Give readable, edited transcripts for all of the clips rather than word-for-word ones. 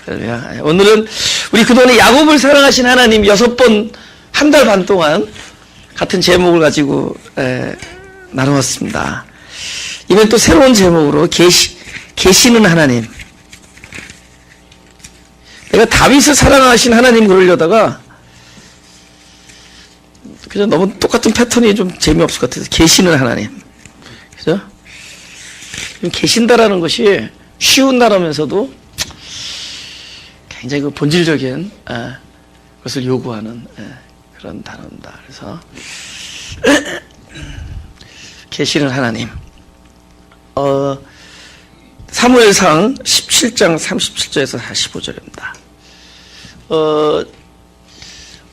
할렐루야. 오늘은 우리 그동안에 야곱을 사랑하신 하나님 6번, 한 달 반 동안 같은 제목을 가지고 나누었습니다. 이번엔 또 새로운 제목으로 계시는 하나님. 내가 다윗을 사랑하신 하나님 그러려다가 그냥 너무 똑같은 패턴이 좀 재미없을 것 같아서 계시는 하나님. 그죠? 계신다라는 것이 쉬운 단어면서도 굉장히 그 본질적인 것을 요구하는 그런 단어입니다. 그래서 계시는 하나님. 사무엘상 17장 37절에서 45절입니다.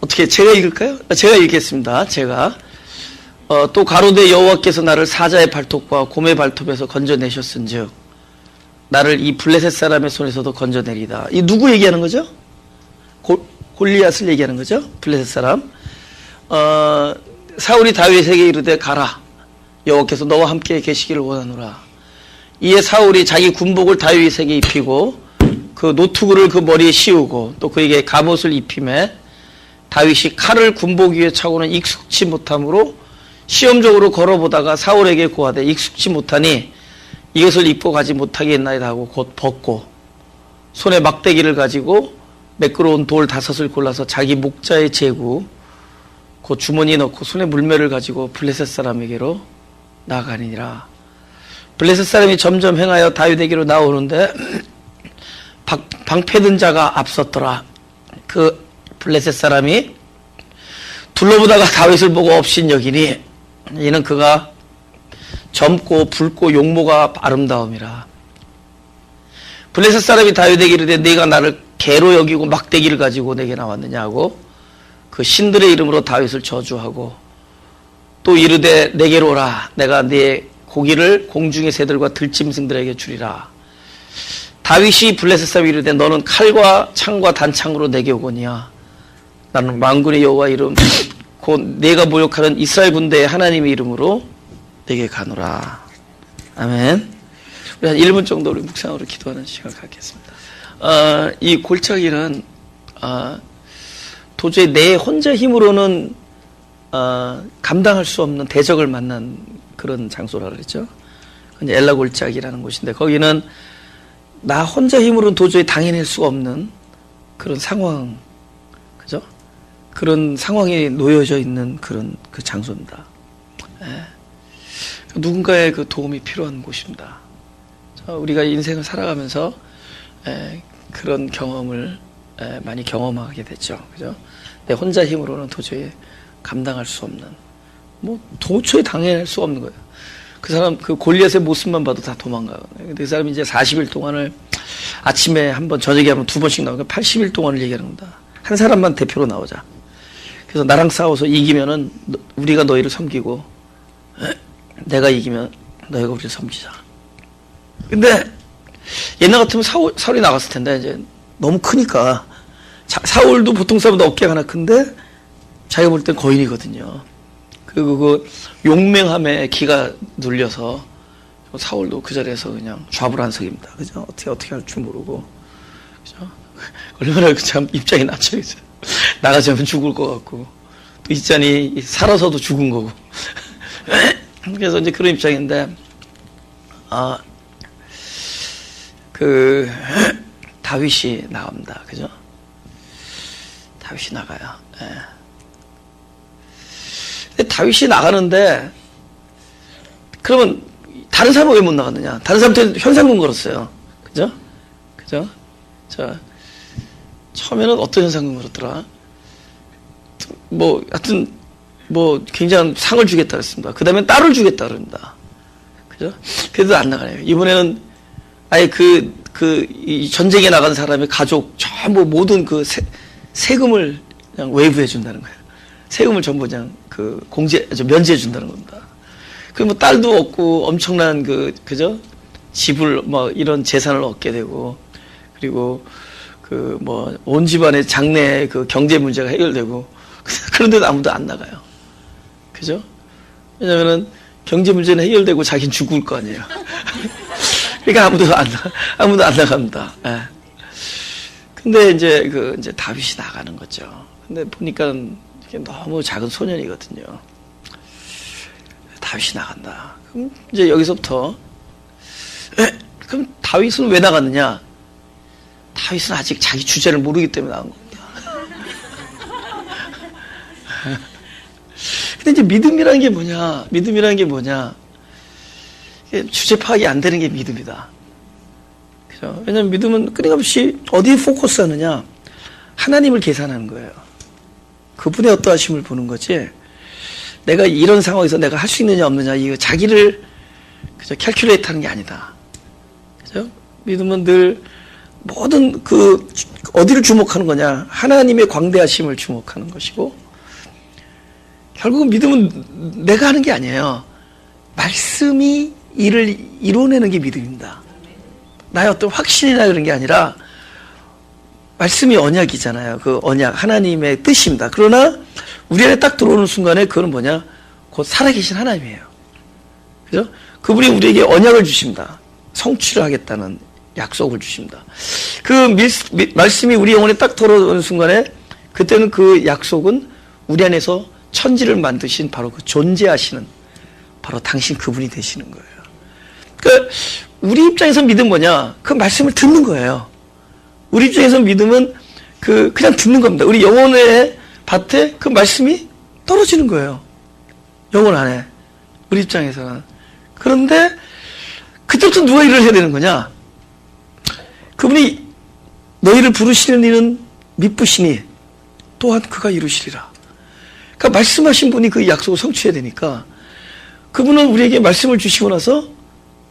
어떻게 제가 읽을까요? 제가 읽겠습니다. 제가 또 가로되 여호와께서 나를 사자의 발톱과 곰의 발톱에서 건져내셨은즉 나를 이 블레셋 사람의 손에서도 건져내리다. 이 누구 얘기하는 거죠? 골리앗을 얘기하는 거죠? 블레셋 사람. 사울이 다윗에게 이르되 가라. 여호와께서 너와 함께 계시기를 원하노라. 이에 사울이 자기 군복을 다윗에게 입히고 그 노투구를 그 머리에 씌우고 또 그에게 갑옷을 입히매 다윗이 칼을 군복 위에 차고는 익숙치 못함으로 시험적으로 걸어보다가 사울에게 고하되 익숙치 못하니 이것을 입고 가지 못하게 했나이다 하고 곧 벗고 손에 막대기를 가지고 매끄러운 돌 5을 골라서 자기 목자의 제구 곧 주머니에 넣고 손에 물매를 가지고 블레셋 사람에게로 나아가니라. 블레셋 사람이 점점 행하여 다윗에게로 나오는데 방패든 자가 앞섰더라. 그 블레셋 사람이 둘러보다가 다윗을 보고 업신여기니 이는 그가 젊고 붉고 용모가 아름다움이라. 블레셋 사람이 다윗에게 이르되 네가 나를 개로 여기고 막대기를 가지고 내게 나왔느냐 하고 그 신들의 이름으로 다윗을 저주하고 또 이르되 내게로 오라. 내가 네 고기를 공중의 새들과 들짐승들에게 주리라. 다윗이 블레셋 사람이 이르되 너는 칼과 창과 단창으로 내게 오거니와 나는 만군의 여호와 이름 곧 네가 모욕하는 이스라엘 군대의 하나님의 이름으로 내게 가노라. 아멘. 우리 한 1분 정도 우리 묵상으로 기도하는 시간 갖겠습니다. 이 골짜기는 도저히 내 혼자 힘으로는 감당할 수 없는 대적을 만난 그런 장소라 그랬죠. 엘라 골짜기라는 곳인데 거기는 나 혼자 힘으로는 도저히 당해낼 수가 없는 그런 상황, 그죠? 그런 상황에 놓여져 있는 그런 그 장소입니다. 누군가의 그 도움이 필요한 곳입니다. 우리가 인생을 살아가면서 그런 경험을 많이 경험하게 됐죠. 그죠? 내 혼자 힘으로는 도저히 감당할 수 없는, 뭐 도저히 당해낼 수 없는 거예요. 그 사람 그 골리앗의 모습만 봐도 다 도망가요. 근데 그 사람이 이제 40일 동안을 아침에 한 번, 저녁에 한 번, 2번씩 나오니까 80일 동안을 얘기하는 겁니다. 한 사람만 대표로 나오자. 그래서 나랑 싸워서 이기면은 우리가 너희를 섬기고 내가 이기면 너희가 우리를 섬기자. 근데 옛날 같으면 사울이 나갔을 텐데 이제 너무 크니까 사울도 보통 사람보다 어깨가 하나 큰데 자기가 볼 땐 거인이거든요. 그리고 그 용맹함에 기가 눌려서 사울도 그 자리에서 그냥 좌불안석입니다. 그죠? 어떻게 할 줄 모르고, 그죠? 얼마나 참 입장이 낮춰있어요. 나가자면 죽을 것 같고, 또 있자니 살아서도 죽은 거고. 그래서 이제 그런 입장인데, 다윗이 나옵니다. 그죠? 다윗이 나가요. 다윗이 나가는데 그러면 다른 사람은 왜 못 나갔느냐? 다른 사람한테 현상금 걸었어요. 그죠? 그죠? 자, 처음에는 어떤 현상금 걸었더라? 뭐 하여튼 뭐 굉장한 상을 주겠다 그랬습니다. 그 다음에 딸을 주겠다 그럽니다. 그죠? 그래도 안 나가요. 이번에는 아예 이 전쟁에 나간 사람의 가족 전부 모든 그 세금을 그냥 웨이브해 준다는 거예요. 세금을 전부 그냥 면제해 준다는 겁니다. 그 뭐 딸도 얻고 엄청난 그죠? 집을 뭐 이런 재산을 얻게 되고 그리고 그 뭐 온 집안의 장래 그 경제 문제가 해결되고 그런데도 아무도 안 나가요. 그죠? 왜냐면은 경제 문제는 해결되고 자기는 죽을 거 아니에요. 그러니까 아무도 안 나갑니다. 근데 이제 다윗이 나가는 거죠. 근데 보니까 이게 너무 작은 소년이거든요. 다윗이 나간다. 그럼 이제 여기서부터 그럼 다윗은 왜 나갔느냐? 다윗은 아직 자기 주제를 모르기 때문에 나간 겁니다. 근데 이제 믿음이라는 게 뭐냐? 믿음이라는 게 뭐냐? 주제 파악이 안 되는 게 믿음이다. 그죠? 왜냐면 믿음은 끊임없이 어디에 포커스하느냐? 하나님을 계산하는 거예요. 그분의 어떠하심을 보는 거지. 내가 이런 상황에서 내가 할 수 있느냐 없느냐 이거 자기를 그죠? 캘큘레이트 하는 게 아니다. 그죠? 믿음은 늘 모든 어디를 주목하는 거냐? 하나님의 광대하심을 주목하는 것이고, 결국은 믿음은 내가 하는 게 아니에요. 말씀이 일을 이뤄내는 게 믿음입니다. 나의 어떤 확신이나 그런 게 아니라 말씀이 언약이잖아요. 그 언약 하나님의 뜻입니다. 그러나 우리 안에 딱 들어오는 순간에 그건 뭐냐? 곧 살아계신 하나님이에요. 그죠? 그분이 우리에게 언약을 주십니다. 성취를 하겠다는 약속을 주십니다. 그 말씀이 우리 영혼에 딱 들어오는 순간에 그때는 그 약속은 우리 안에서 천지를 만드신 바로 그 존재하시는 바로 당신 그분이 되시는 거예요. 그러니까 우리 입장에서 믿음 뭐냐? 그 말씀을 듣는 거예요. 우리 입장에서 믿음은 그냥 듣는 겁니다. 우리 영혼의 밭에 그 말씀이 떨어지는 거예요. 영혼 안에. 우리 입장에서는. 그런데 그때부터 누가 일을 해야 되는 거냐? 그분이 너희를 부르시는 일은 미쁘시니 또한 그가 이루시리라. 그러니까 말씀하신 분이 그 약속을 성취해야 되니까 그분은 우리에게 말씀을 주시고 나서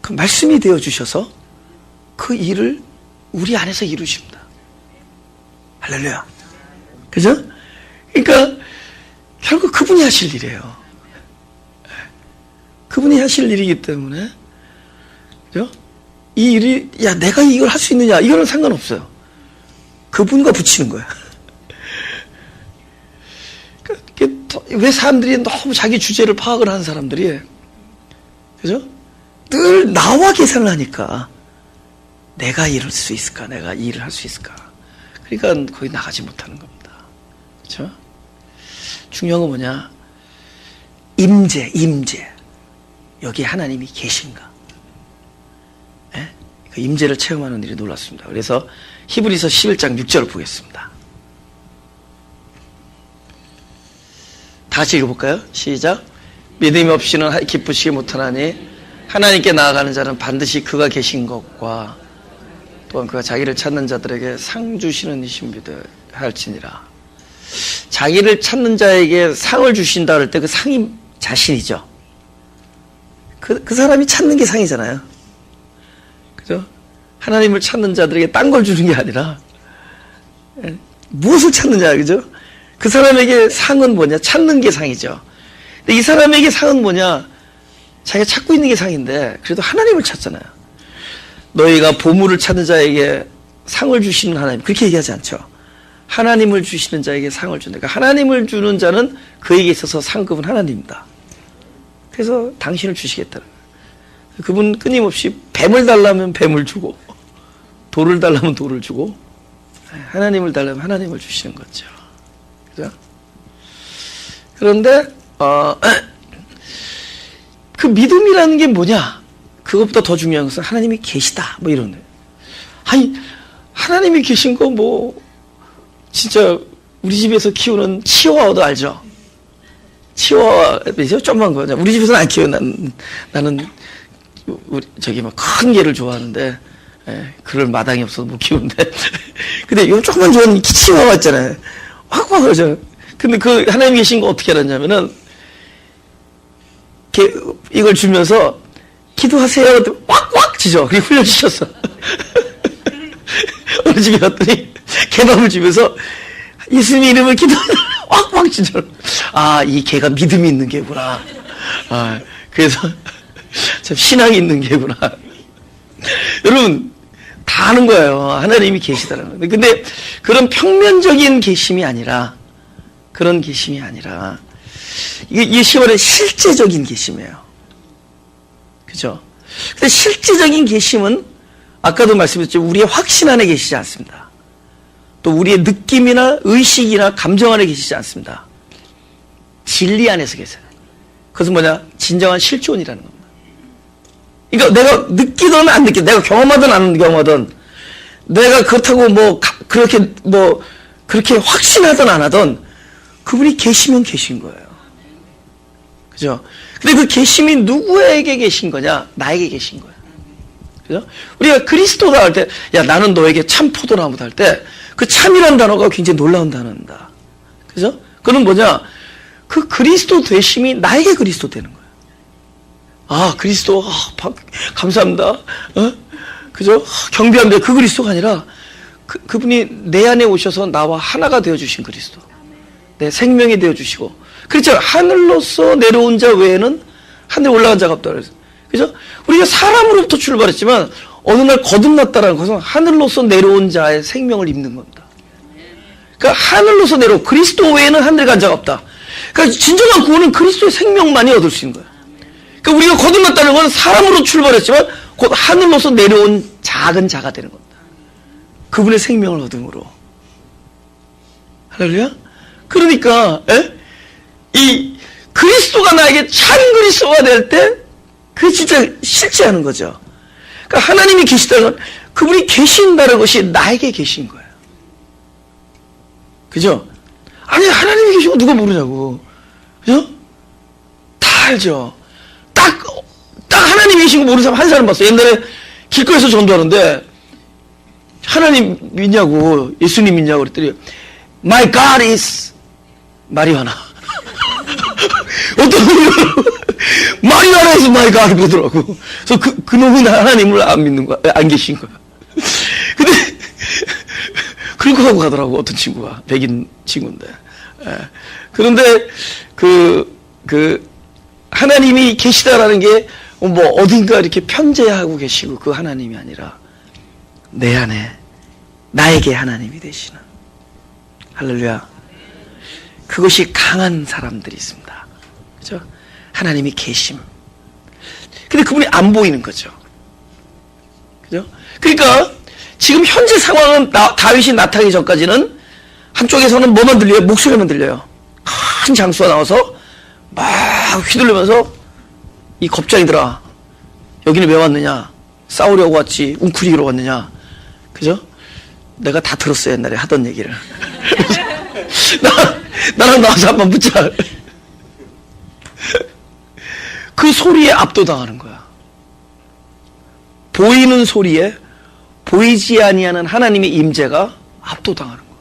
그 말씀이 되어 주셔서 그 일을 우리 안에서 이루십니다. 할렐루야. 그죠? 그러니까 결국 그분이 하실 일이에요. 그분이 하실 일이기 때문에 그죠? 이 일이 내가 이걸 할 수 있느냐 이거는 상관없어요. 그분과 붙이는 거야. 왜 사람들이 너무 자기 주제를 파악을 하는 사람들이 그죠? 늘 나와 계산을 하니까 내가 이럴 수 있을까? 내가 이 일을 할 수 있을까? 그러니까 거기 나가지 못하는 겁니다. 그렇죠? 중요한 건 뭐냐? 임재. 여기 하나님이 계신가? 예? 그 임재를 체험하는 일이 놀랐습니다. 그래서 히브리서 11장 6절을 보겠습니다. 다 같이 읽어볼까요? 시작. 믿음이 없이는 기쁘시게 못하나니 하나님께 나아가는 자는 반드시 그가 계신 것과 또한 그가 자기를 찾는 자들에게 상 주시는 이신 믿어야 할지니라. 자기를 찾는 자에게 상을 주신다 할 때 그 상이 자신이죠. 그 사람이 찾는 게 상이잖아요. 그죠? 하나님을 찾는 자들에게 딴 걸 주는 게 아니라 무엇을 찾느냐, 그죠? 그 사람에게 상은 뭐냐? 찾는 게 상이죠. 근데 이 사람에게 상은 뭐냐? 자기가 찾고 있는 게 상인데 그래도 하나님을 찾잖아요. 너희가 보물을 찾는 자에게 상을 주시는 하나님, 그렇게 얘기하지 않죠. 하나님을 주시는 자에게 상을 준다. 그러니까 하나님을 주는 자는 그에게 있어서 상급은 하나님입니다. 그래서 당신을 주시겠다는 거예요. 그분 끊임없이 뱀을 달라면 뱀을 주고 돌을 달라면 돌을 주고 하나님을 달라면 하나님을 주시는 거죠. 그죠? 그런데 그 믿음이라는 게 뭐냐? 그것보다 더 중요한 것은 하나님이 계시다. 뭐 이런 거예요. 아니, 하나님이 계신 거 진짜 우리 집에서 키우는 치와와도 알죠? 치와와, 좀만 거냐. 우리 집에서는 안 키워요. 나는 큰 개를 좋아하는데, 그럴 마당이 없어서 못 키우는데. 근데 요 조그만 좋은 치와와 있잖아요. 확 그러죠. 근데 그 하나님 계신 거 어떻게 알았냐면은, 이걸 주면서 기도하세요. 왁왁 치죠. 그리고 훈련시켰어. 어느 집에 갔더니 개밥을 주면서 예수님 이름을 기도하세요. 왁왁 치죠. 아, 이 개가 믿음이 있는 개구나. 아, 그래서 참 신앙이 있는 개구나. 여러분 다 아는 거예요. 하나님이 계시다는 거. 근데 그런 평면적인 계심이 아니라 이게 시원한 실제적인 계심이에요. 그죠? 근데 실제적인 계심은 아까도 말씀드렸죠. 우리의 확신 안에 계시지 않습니다. 또 우리의 느낌이나 의식이나 감정 안에 계시지 않습니다. 진리 안에서 계세요. 그것은 뭐냐? 진정한 실존이라는 겁니다. 그러니까 내가 느끼든 안 느끼든, 내가 경험하든 안 경험하든, 내가 그렇다고 그렇게 확신하든 안 하든, 그분이 계시면 계신 거예요. 그죠? 근데 그 계심이 누구에게 계신 거냐? 나에게 계신 거예요. 그죠? 우리가 그리스도다 할 때, 야, 나는 너에게 참 포도나무다 할 때, 그 참이라는 단어가 굉장히 놀라운 단어입니다. 그죠? 그건 뭐냐? 그 그리스도 되심이 나에게 그리스도 되는 거예요. 아, 그리스도, 감사합니다. 그죠? 경배합니다. 그 그리스도가 아니라, 그분이 내 안에 오셔서 나와 하나가 되어주신 그리스도. 내 생명이 되어주시고. 그렇죠. 하늘로서 내려온 자 외에는 하늘에 올라간 자가 없다 그래서. 그죠? 우리가 사람으로부터 출발했지만, 어느 날 거듭났다는 것은 하늘로서 내려온 자의 생명을 입는 겁니다. 그러니까 하늘로서 내려온 그리스도 외에는 하늘에 간 자가 없다. 그러니까 진정한 구원은 그리스도의 생명만이 얻을 수 있는 거예요. 그러니까 우리가 거듭났다는 건 사람으로 출발했지만 곧 하늘로서 내려온 작은 자가 되는 겁니다. 그분의 생명을 얻음으로. 할렐루야? 그러니까 이 그리스도가 나에게 참 그리스도가 될 때 그게 진짜 실제하는 거죠. 그러니까 하나님이 계시다는 건 그분이 계신다는 것이 나에게 계신 거예요. 그죠? 아니, 하나님이 계시고 누가 모르냐고. 그죠? 다 알죠. 딱 하나님이 계신 거 모르는 사람 한 사람 봤어요. 옛날에 길거리에서 전도하는데 하나님 믿냐고, 예수님 믿냐고 그랬더니 My God is 마리화나. 어떤 놈이 마리화나에서 My God 그러더라고. 그래서 그 놈은 하나님을 안 믿는 거야. 안 계신 거야. 근데 그런 거 하고 가더라고, 어떤 친구가. 백인 친구인데. 그런데 하나님이 계시다라는 게 어딘가 이렇게 편재하고 계시고 그 하나님이 아니라 내 안에 나에게 하나님이 되시는. 할렐루야. 그것이 강한 사람들이 있습니다. 그죠? 하나님이 계심. 근데 그분이 안 보이는 거죠. 그죠? 그러니까 지금 현재 상황은 다윗이 나타나기 전까지는 한쪽에서는 뭐만 들려요? 목소리만 들려요. 큰 장수가 나와서 막 휘둘르면서 이 겁쟁이들아, 여기는 왜 왔느냐? 싸우려고 왔지, 웅크리기로 왔느냐? 그죠? 내가 다 들었어요, 옛날에 하던 얘기를. 나랑 나와서 한번 묻자. 그 소리에 압도당하는 거야. 보이는 소리에 보이지 아니하는 하나님의 임재가 압도당하는 거야.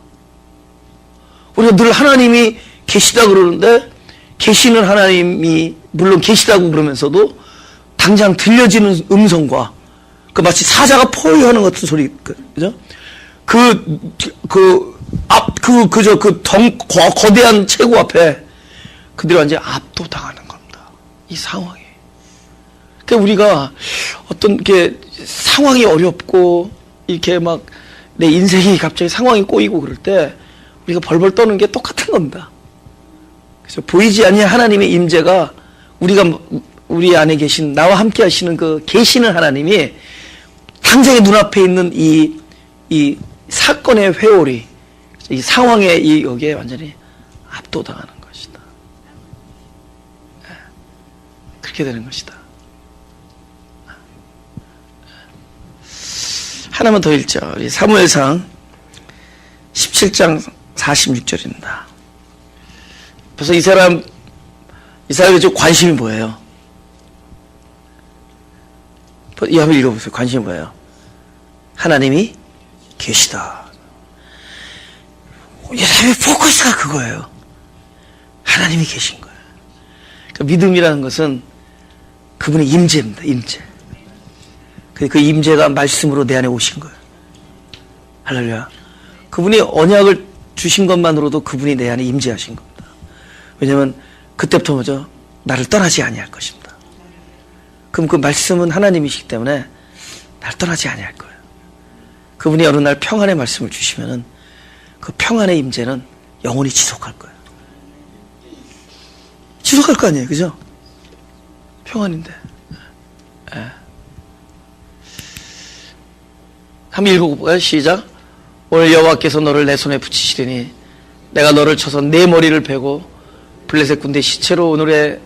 우리가 늘 하나님이 계시다 그러는데 계시는 하나님이 물론 계시다고 그러면서도 당장 들려지는 음성과 그 마치 사자가 포효하는 것 같은 소리, 그죠? 거대한 체구 앞에 그들이 완전히 압도당하는 겁니다. 이 상황이. 그러니까 우리가 어떤 게 상황이 어렵고 이렇게 막 내 인생이 갑자기 상황이 꼬이고 그럴 때 우리가 벌벌 떠는 게 똑같은 겁니다. 그래서 보이지 아니한 하나님의 임재가 우리 안에 계신 나와 함께 하시는 그 계시는 하나님이 당장의 눈앞에 있는 이 사건의 회오리, 이 상황의 여기에 완전히 압도당하는 것이다. 그렇게 되는 것이다. 하나만 더 읽죠. 사무엘상 17장 46절입니다. 벌써 이 사람의 좀 관심이 뭐예요? 이 한번 읽어보세요. 관심이 뭐예요? 하나님이 계시다. 이 사람의 포커스가 그거예요. 하나님이 계신 거예요. 그러니까 믿음이라는 것은 그분의 임재입니다. 임재. 그 임재가 말씀으로 내 안에 오신 거예요. 할렐루야. 그분이 언약을 주신 것만으로도 그분이 내 안에 임재하신 겁니다. 왜냐하면 그때부터 뭐죠? 나를 떠나지 아니할 것입니다. 그럼 그 말씀은 하나님이시기 때문에 나를 떠나지 아니할 거예요. 그분이 어느 날 평안의 말씀을 주시면은 그 평안의 임재는 영원히 지속할 거예요. 지속할 거 아니에요, 그죠? 평안인데. 한번 읽어볼까요? 시작. 오늘 여호와께서 너를 내 손에 붙이시리니 내가 너를 쳐서 내 머리를 베고 블레셋 군대 시체로 오늘의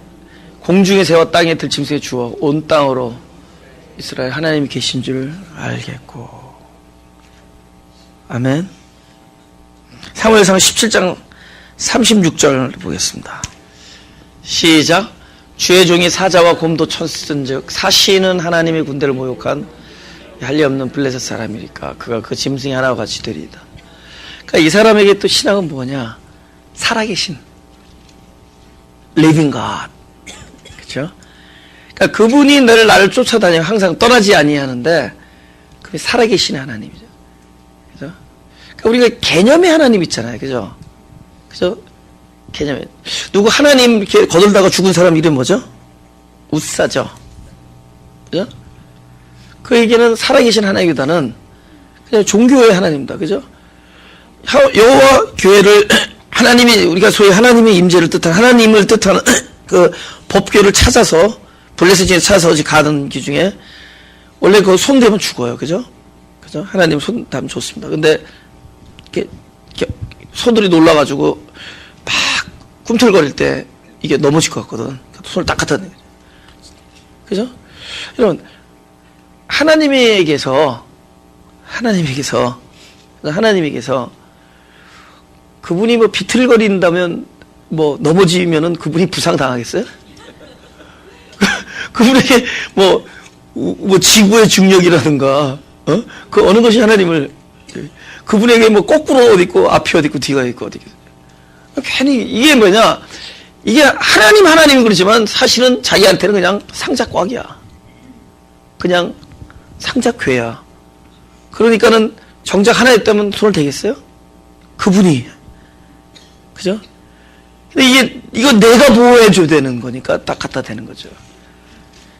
공중의 새와 땅의 들짐승에 주어 온 땅으로 이스라엘 하나님이 계신 줄 알겠고. 아멘. 사무엘상 17장 36절 보겠습니다. 시작. 주의 종이 사자와 곰도 쳤은즉 사시는 하나님의 군대를 모욕한 할리 없는 블레셋 사람이니까 그가 그 짐승이 하나와 같이 되리이다. 그러니까 이 사람에게 또 신앙은 뭐냐? 살아계신 living God. 그렇죠? 그러니까 그분이 나를 쫓아다니고 항상 떠나지 아니하는데 그게 살아계신 하나님이죠. 그죠? 그러니까 우리가 개념의 하나님 있잖아요. 그죠? 그죠? 개념에 누구 하나님 이렇게 거들다가 죽은 사람 이름 뭐죠? 우사죠. 그죠? 그에게는 살아계신 하나님보다는 그냥 종교의 하나님입니다. 그죠? 여호와 교회를 하나님이 우리가 소위 하나님의 임재를 뜻하는 하나님을 뜻하는 그 법궤를 찾아서 블레셋에 찾아서 가는 길 중에 원래 그거 손대면 죽어요. 그죠? 그죠? 하나님 손 대면 좋습니다. 근데 이렇게 손들이 놀라가지고 막 꿈틀거릴 때 이게 넘어질 것 같거든. 손을 딱 갖다 대는 거죠. 그죠? 여러분, 하나님에게서 그분이 뭐 비틀거린다면 뭐 넘어지면은 그분이 부상당하겠어요? 그분에게 뭐 지구의 중력이라든가, 그 어느 것이 하나님을, 그분에게 뭐 거꾸로 어디 있고, 앞이 어디 있고, 뒤가 있고, 어디 있고. 괜히, 이게 뭐냐. 이게 하나님은 그렇지만 사실은 자기한테는 그냥 상자꽉이야. 그냥 상자괴야. 그러니까는 정작 하나 있다면 손을 대겠어요? 그분이. 그죠? 근데 이거 내가 보호해줘야 되는 거니까 딱 갖다 대는 거죠.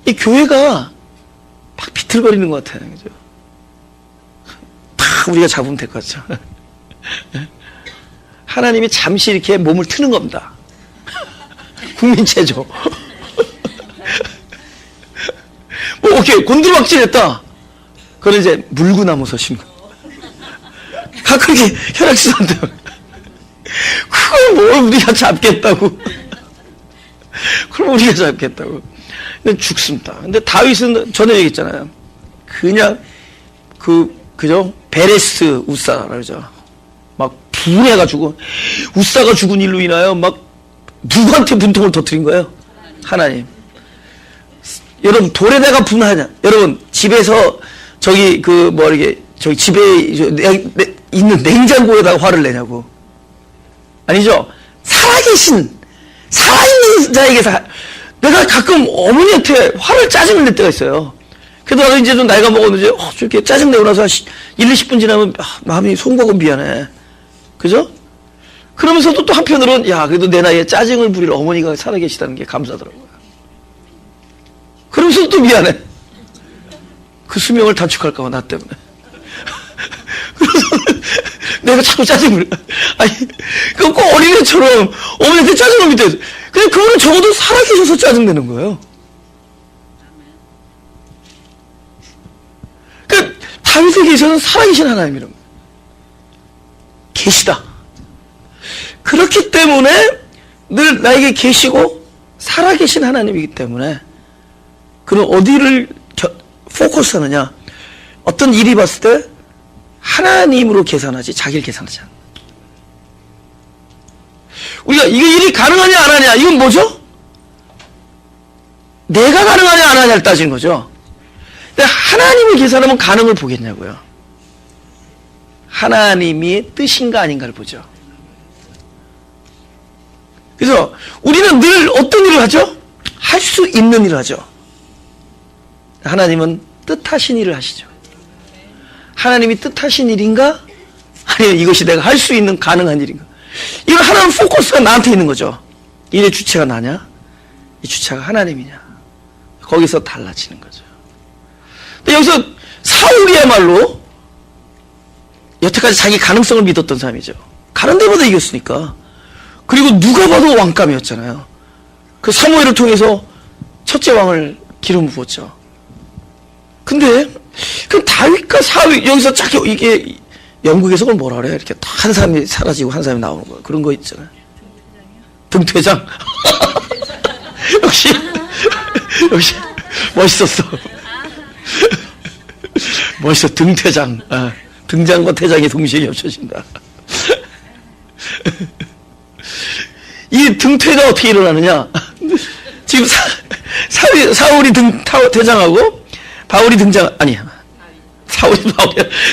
이 교회가 막 비틀거리는 것 같아요. 그죠? 다 우리가 잡으면 될 것 같죠. 하나님이 잠시 이렇게 몸을 트는 겁니다. 국민체조. 뭐, 오케이, 곤두박질했다. 그건 이제 물구나무 서신 거. 가끔 이렇게 혈액순환 때문에. 그걸 뭘 우리가 잡겠다고. 그걸 우리가 잡겠다고. 근데 죽습니다. 근데 다윗은 전에 얘기했잖아요. 그냥, 그죠? 베레스 우사라 그러죠. 막 분해가지고, 우사가 죽은 일로 인하여 막 누구한테 분통을 터뜨린 거예요? 하나님. 여러분, 돌에 내가 분하냐? 여러분, 집에서, 저기 집에 있는 냉장고에다가 화를 내냐고. 아니죠? 살아있는 자에게서, 내가 가끔 어머니한테 화를 짜증을 낼 때가 있어요. 그래도 나도 이제 좀 나이가 먹었는지, 저렇게 짜증내고 나서 1, 20분 지나면, 마음이 송구하고 미안해. 그죠? 그러면서도 또 한편으로는, 그래도 내 나이에 짜증을 부릴 어머니가 살아계시다는 게 감사하더라고요. 그러면서도 또 미안해. 그 수명을 단축할까봐, 나 때문에. 그래서 내가 자꾸 짜증을, 꼭 어린애처럼 어머니한테 짜증을 밑에, 근데 그거는 적어도 살아계셔서 짜증내는 거예요. 그러니까 다윗에 계셔서 살아계신 하나님이란 거예요. 계시다. 그렇기 때문에 늘 나에게 계시고 살아계신 하나님이기 때문에 그는 어디를 포커스하느냐? 어떤 일이 봤을 때 하나님으로 계산하지 자기를 계산하지 않는다. 우리가 이게 일이 가능하냐 안 하냐 이건 뭐죠? 내가 가능하냐 안 하냐를 따지는 거죠. 근데 하나님을 계산하면 가능을 보겠냐고요. 하나님이 뜻인가 아닌가를 보죠. 그래서 우리는 늘 어떤 일을 하죠? 할 수 있는 일을 하죠. 하나님은 뜻하신 일을 하시죠. 하나님이 뜻하신 일인가? 아니면 이것이 내가 할 수 있는 가능한 일인가? 이걸 하나는 포커스가 나한테 있는 거죠. 일의 주체가 나냐? 이 주체가 하나님이냐? 거기서 달라지는 거죠. 근데 여기서 사울이야말로 여태까지 자기 가능성을 믿었던 사람이죠. 가는 데보다 이겼으니까. 그리고 누가 봐도 왕감이었잖아요. 그 사무엘을 통해서 첫째 왕을 기름 부었죠. 근데 그 다윗과 사울 여기서 쫙 이게 영국에서 그걸 뭐라 그래요? 이렇게 한 사람이 사라지고 한 사람이 나오는 거. 그런 거 있잖아요. 등퇴장. 역시 멋있었어. 멋있어. 등퇴장. 등장과 퇴장이 동시에 겹쳐진다. 이 등퇴가 어떻게 일어나느냐? 지금 사울이 퇴장하고 바울이 등장, 아니,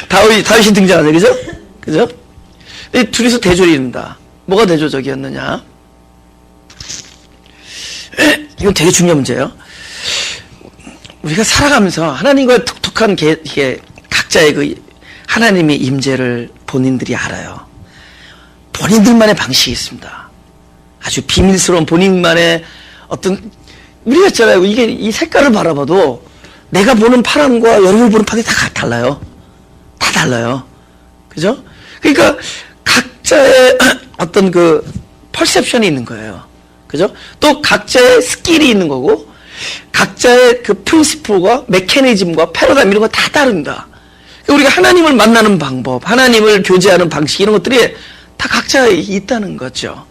다윗이 등장하죠. 그죠? 그죠? 이 둘이서 대조를 이룬다. 뭐가 대조적이었느냐? 이건 되게 중요한 문제예요. 우리가 살아가면서 하나님과의 독특한 각자의 그 하나님의 임재를 본인들이 알아요. 본인들만의 방식이 있습니다. 아주 비밀스러운 본인만의 어떤, 우리가 있잖아요. 이 색깔을 바라봐도 내가 보는 파랑과 여러분이 보는 파랑이 다 달라요. 다 달라요. 그죠? 그러니까 각자의 어떤 그 퍼셉션이 있는 거예요. 그죠? 또 각자의 스킬이 있는 거고, 각자의 그 프린시플과 메커니즘과 패러다임 이런 거 다 다릅니다. 그러니까 우리가 하나님을 만나는 방법, 하나님을 교제하는 방식 이런 것들이 다 각자 있다는 거죠.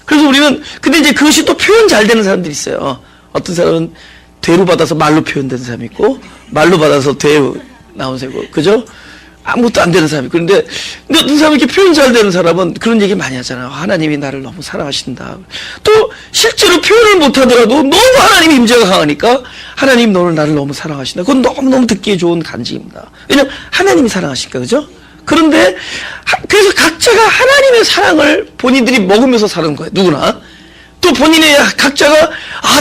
그래서 우리는, 근데 이제 그것이 또 표현 잘 되는 사람들이 있어요. 어떤 사람은 되로 받아서 말로 표현되는 사람이 있고, 말로 받아서 되로 나온 사람이고, 그죠? 아무것도 안 되는 사람이 있고. 근데 어떤 사람이 이렇게 표현 잘 되는 사람은 그런 얘기 많이 하잖아요. 하나님이 나를 너무 사랑하신다. 또 실제로 표현을 못 하더라도 너무 하나님의 임재가 강하니까 하나님 너는 나를 너무 사랑하신다. 그건 너무너무 듣기에 좋은 간증입니다. 왜냐면 하나님이 사랑하시니까, 그죠? 그런데 그래서 각자가 하나님의 사랑을 본인들이 먹으면서 사는 거예요. 누구나. 또 본인의 각자가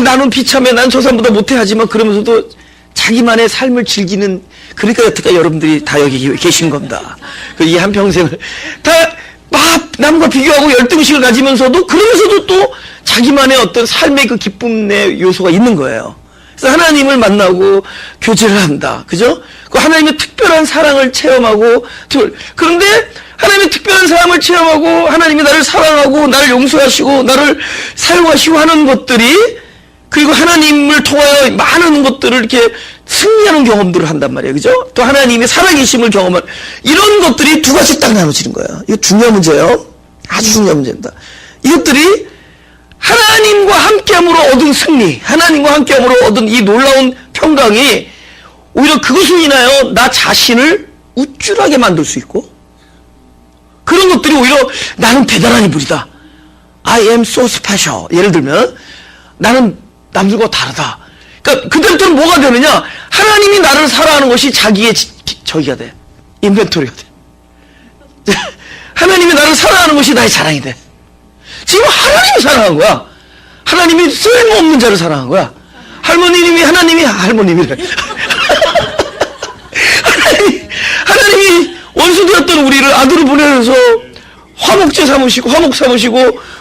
나는 비참해, 난 저 사람보다 못해 하지만 그러면서도 자기만의 삶을 즐기는, 그러니까 여태까지 여러분들이 다 여기 계신 겁니다. 이 한평생을 다 남과 비교하고 열등식을 가지면서도 그러면서도 또 자기만의 어떤 삶의 그 기쁨의 요소가 있는 거예요. 그래서 하나님을 만나고 교제를 한다. 그죠? 그 하나님의 특별한 사랑을 체험하고, 그런데 하나님의 특별한 사랑을 체험하고 하나님이 나를 사랑하고 나를 용서하시고 나를 사용하시고 하는 것들이, 그리고 하나님을 통하여 많은 것들을 이렇게 승리하는 경험들을 한단 말이에요. 그죠? 또 하나님의 살아계심을 경험한 이런 것들이 두 가지 딱 나눠지는 거예요. 이거 중요한 문제예요. 아주 중요한 문제입니다. 이것들이 하나님과 함께함으로 얻은 승리, 하나님과 함께함으로 얻은 이 놀라운 평강이 오히려 그것으로 인하여 나 자신을 우쭐하게 만들 수 있고, 그런 것들이 오히려 나는 대단한 인물이다. I am so special. 예를 들면 나는 남들과 다르다. 그러니까 그때부터는 뭐가 되느냐? 하나님이 나를 사랑하는 것이 자기의 저기가 돼. 인벤토리가 돼. 하나님이 나를 사랑하는 것이 나의 자랑이 돼. 지금 하나님이 사랑한 거야. 하나님이 쓸모없는 자를 사랑한 거야. 할머님이래. 하나님이 원수되었던 우리를 아들을 보내서 화목 삼으시고,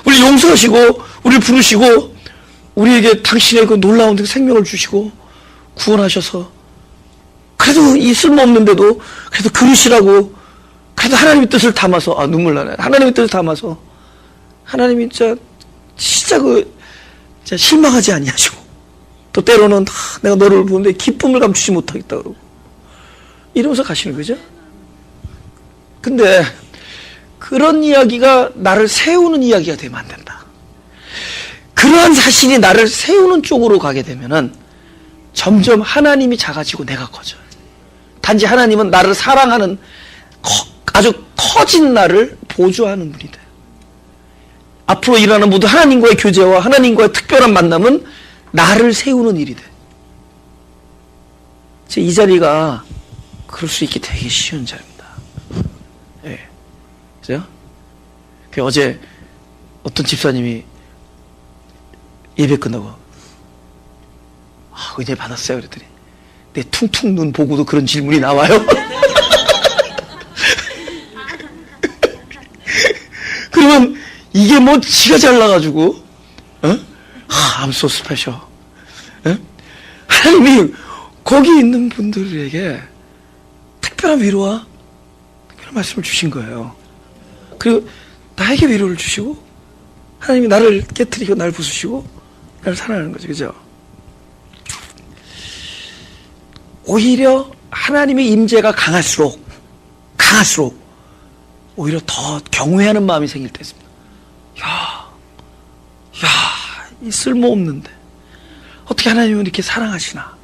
우리 용서하시고, 우리를 부르시고, 우리에게 당신의 그 놀라운 그 생명을 주시고, 구원하셔서, 그래도 이 쓸모없는데도, 그래도 그릇이라고, 그래도 하나님의 뜻을 담아서, 눈물 나네. 하나님의 뜻을 담아서, 하나님이 진짜 실망하지 아니하시고, 또 때로는 내가 너를 보는데 기쁨을 감추지 못하겠다 그러고, 이러면서 가시는 거죠. 근데 그런 이야기가 나를 세우는 이야기가 되면 안 된다. 그러한 사실이 나를 세우는 쪽으로 가게 되면은 점점 하나님이 작아지고 내가 커져요. 단지 하나님은 나를 사랑하는 아주 커진 나를 보조하는 분이 돼요. 앞으로 일어나는 모든 하나님과의 교제와 하나님과의 특별한 만남은 나를 세우는 일이 돼. 이 자리가 그럴 수 있게 되게 쉬운 자리입니다. 예. 그죠? 어제 어떤 집사님이 예배 끝나고, 은혜 받았어요? 그랬더니, 내 퉁퉁 눈 보고도 그런 질문이 나와요? 그러면 이게 뭐 지가 잘나가지고, I'm so special. 하나님이 거기 있는 분들에게 특별한 위로와 특별한 말씀을 주신 거예요. 그리고 나에게 위로를 주시고, 하나님이 나를 깨트리고 나를 부수시고 나를 사랑하는 거죠. 그죠? 오히려 하나님의 임재가 강할수록 당할수록 오히려 더 경외하는 마음이 생길 때 있습니다. 이 쓸모없는데 어떻게 하나님은 이렇게 사랑하시나?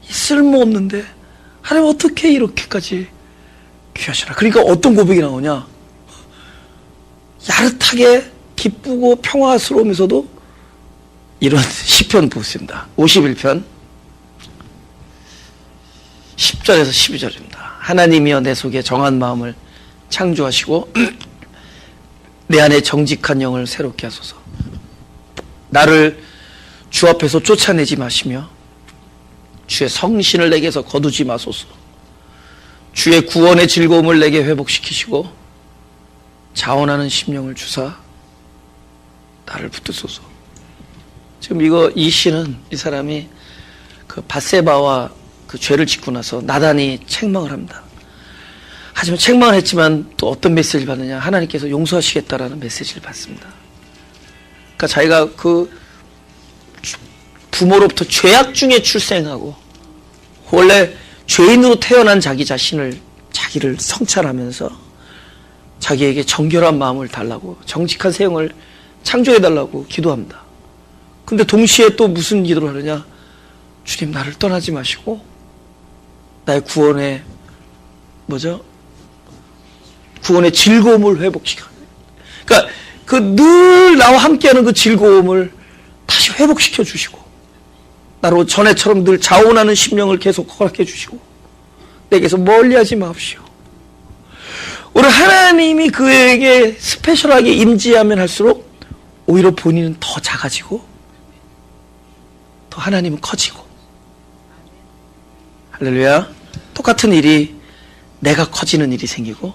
이 쓸모없는데 하나님 어떻게 이렇게까지 귀하시나? 그러니까 어떤 고백이 나오냐? 야릇하게 기쁘고 평화스러우면서도 이런 시편 보겠습니다. 51편 10절에서 12절입니다. 하나님이여 내 속에 정한 마음을 창조하시고 내 안에 정직한 영을 새롭게 하소서. 나를 주 앞에서 쫓아내지 마시며 주의 성신을 내게서 거두지 마소서. 주의 구원의 즐거움을 내게 회복시키시고 자원하는 심령을 주사 나를 붙드소서. 지금 이 시는 이 사람이 그 밧세바와 그 죄를 짓고 나서 나단이 책망을 합니다. 하지만 책망을 했지만 또 어떤 메시지를 받느냐? 하나님께서 용서하시겠다라는 메시지를 받습니다. 그러니까 자기가 그 부모로부터 죄악 중에 출생하고 원래 죄인으로 태어난 자기를 성찰하면서 자기에게 정결한 마음을 달라고, 정직한 세형을 창조해달라고 기도합니다. 근데 동시에 또 무슨 기도를 하느냐? 주님, 나를 떠나지 마시고 나의 구원의 즐거움을 회복시켜. 그러니까 그 늘 나와 함께하는 그 즐거움을 다시 회복시켜 주시고, 나로 전에처럼 늘 자원하는 심령을 계속 허락해 주시고, 내게서 멀리하지 마옵시오. 오늘 하나님이 그에게 스페셜하게 임재하면 할수록 오히려 본인은 더 작아지고 더 하나님은 커지고. 할렐루야. 똑같은 일이 내가 커지는 일이 생기고,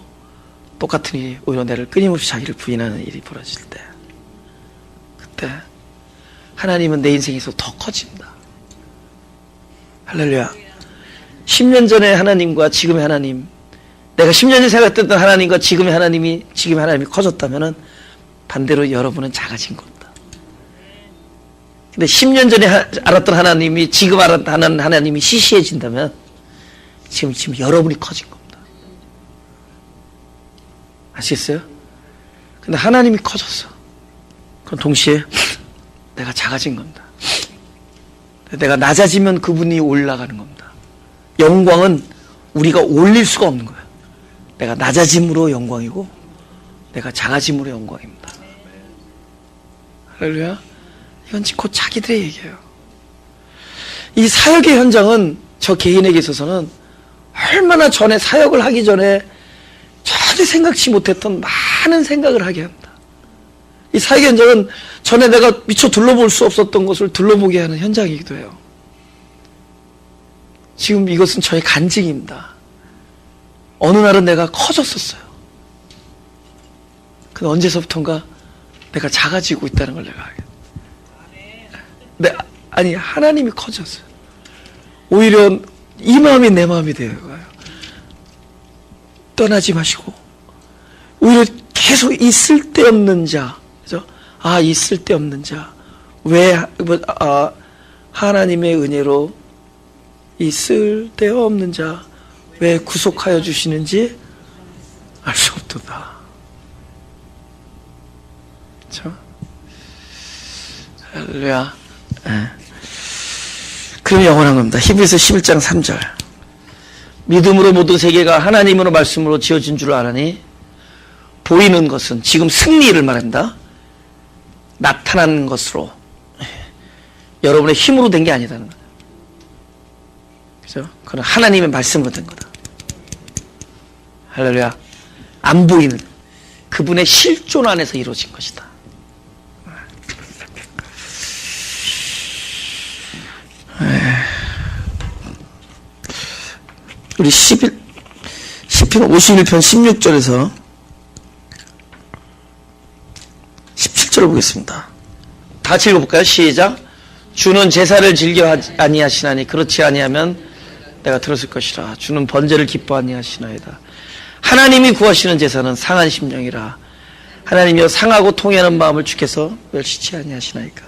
똑같은 일이 오히려 나를 끊임없이 자기를 부인하는 일이 벌어질 때, 그때 하나님은 내 인생에서 더 커집니다. 할렐루야. 10년 전의 하나님과 지금의 하나님, 내가 10년 전에 생각했던 하나님과 지금의 하나님이 커졌다면 반대로 여러분은 작아진 겁니다. 근데 10년 전에 알았던 하나님이 지금 알았던 하나님이 시시해진다면 지금 여러분이 커진 겁니다. 아시겠어요? 근데 하나님이 커졌어. 그럼 동시에 내가 작아진 겁니다. 내가 낮아지면 그분이 올라가는 겁니다. 영광은 우리가 올릴 수가 없는 거예요. 내가 낮아짐으로 영광이고 내가 작아짐으로 영광입니다. 할렐루야. 이건 곧 자기들의 얘기예요. 이 사역의 현장은 저 개인에게 있어서는 얼마나 전에 사역을 하기 전에 전혀 생각지 못했던 많은 생각을 하게 합니다. 이 사역의 현장은 전에 내가 미처 둘러볼 수 없었던 것을 둘러보게 하는 현장이기도 해요. 지금 이것은 저의 간증입니다. 어느 날은 내가 커졌었어요. 근데 언제서부턴가 내가 작아지고 있다는 걸 내가 알게. 아니, 하나님이 커졌어요. 오히려 이 마음이 내 마음이 되어가요. 떠나지 마시고 오히려 계속 이 쓸데없는 자, 그죠? 이 쓸데없는 자, 하나님의 은혜로 이 쓸데없는 자 왜 구속하여 주시는지 알 수 없도다. 그렇죠? 할렐루야. 그럼 영원한 겁니다. 히브리서 11장 3절. 믿음으로 모든 세계가 하나님으로 말씀으로 지어진 줄 아나니 보이는 것은, 지금 승리를 말한다, 나타나는 것으로 여러분의 힘으로 된 게 아니다는 거예요. 그죠? 그건 하나님의 말씀으로 된 거다. 할렐루야. 안 보이는 그분의 실존 안에서 이루어진 것이다. 우리 시편 51편 16절에서 17절을 보겠습니다. 다 같이 읽어볼까요? 시작. 주는 제사를 즐겨 아니하시나니 그렇지 아니하면 내가 들었을 것이라. 주는 번제를 기뻐 아니하시나이다. 하나님이 구하시는 제사는 상한 심령이라. 하나님이여 상하고 통회하는 마음을 주께서 멸시치 아니하시나이까.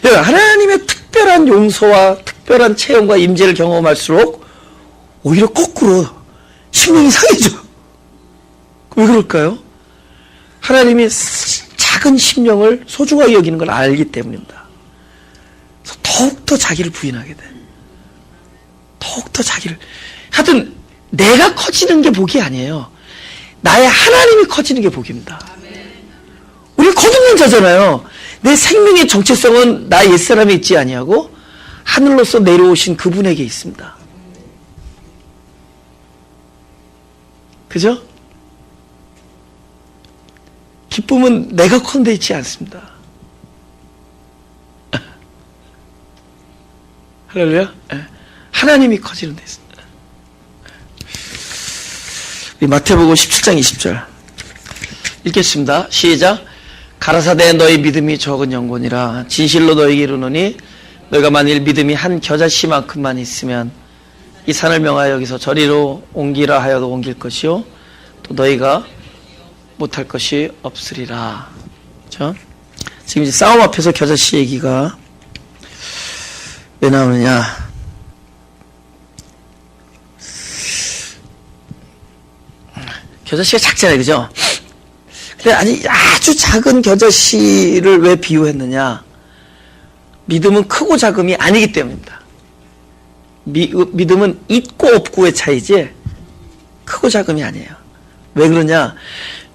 하나님의 특별한 용서와 특별한 체험과 임재를 경험할수록 오히려 거꾸로 심령이 상해져. 왜 그럴까요? 하나님이 작은 심령을 소중하게 여기는 걸 알기 때문입니다. 그래서 더욱더 자기를 부인하게 돼. 더욱더 자기를. 하여튼 내가 커지는 게 복이 아니에요. 나의 하나님이 커지는 게 복입니다. 우리 거듭난 자잖아요. 내 생명의 정체성은 나 옛사람에 있지 아니하고 하늘로서 내려오신 그분에게 있습니다. 그죠? 기쁨은 내가 컨대 있지 않습니다. 할렐루야. 하나님이 커지는 데 있습니다. 우리 마태복음 17장 20절 읽겠습니다. 시작. 가라사대 너희 믿음이 적은 영혼이라 진실로 너희에게 이르노니 너희가 만일 믿음이 한 겨자씨만큼만 있으면 이 산을 명하여 여기서 저리로 옮기라 하여도 옮길 것이요 또 너희가 못할 것이 없으리라. 그렇죠? 지금 이제 싸움 앞에서 겨자씨 얘기가 왜 나오느냐? 겨자씨가 작잖아요, 그죠? 근데 아주 작은 겨자씨를 왜 비유했느냐? 믿음은 크고 작음이 아니기 때문입니다. 믿음은 있고 없고의 차이지 크고 작음이 아니에요. 왜 그러냐?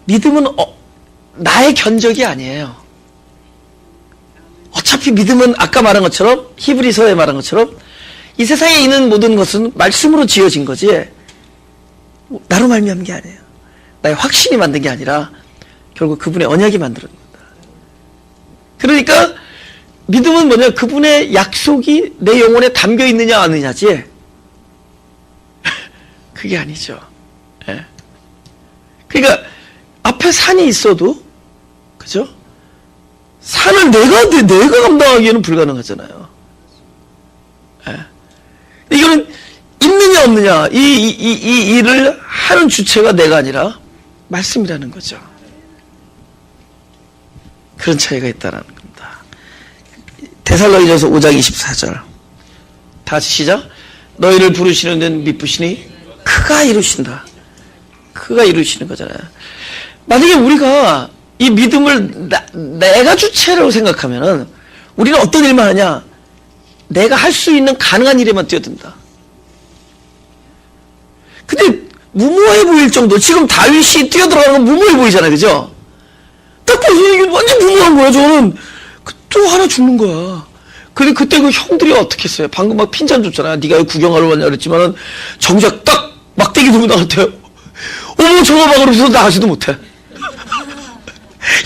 믿음은 나의 견적이 아니에요. 어차피 믿음은 아까 말한 것처럼 히브리서에 말한 것처럼 이 세상에 있는 모든 것은 말씀으로 지어진 거지 나로 말미암은 게 아니에요. 나의 확신이 만든 게 아니라 결국 그분의 언약이 만들어낸 겁니다. 그러니까 믿음은 뭐냐? 그분의 약속이 내 영혼에 담겨 있느냐 안 있느냐지 그게 아니죠. 예. 그러니까 앞에 산이 있어도 그죠? 산을 내가 감당하기에는 불가능하잖아요. 예. 이거는 있느냐 없느냐 이 일을 하는 주체가 내가 아니라 말씀이라는 거죠. 그런 차이가 있다는 겁니다. 데살로니가서 5장 24절 다 같이 시작. 너희를 부르시는 데는 미쁘시니 그가 이루신다. 그가 이루시는 거잖아요. 만약에 우리가 이 믿음을 내가 주체라고 생각하면은 우리는 어떤 일만 하냐? 내가 할 수 있는 가능한 일에만 뛰어든다. 근데 무모해 보일 정도. 지금 다윗이 뛰어들어가는 건 무모해 보이잖아요, 그죠? 딱 봐서 이게 완전 무모한 거야. 저는 또 하나 죽는 거야. 근데 그때 그 형들이 어떻게 했어요? 방금 막 핀잔 줬잖아. 네가 왜 구경하러 왔냐 그랬지만은 정작 딱 막대기 들고 나갔대요. 어머 저거 봐 그러면서 나가지도 못해.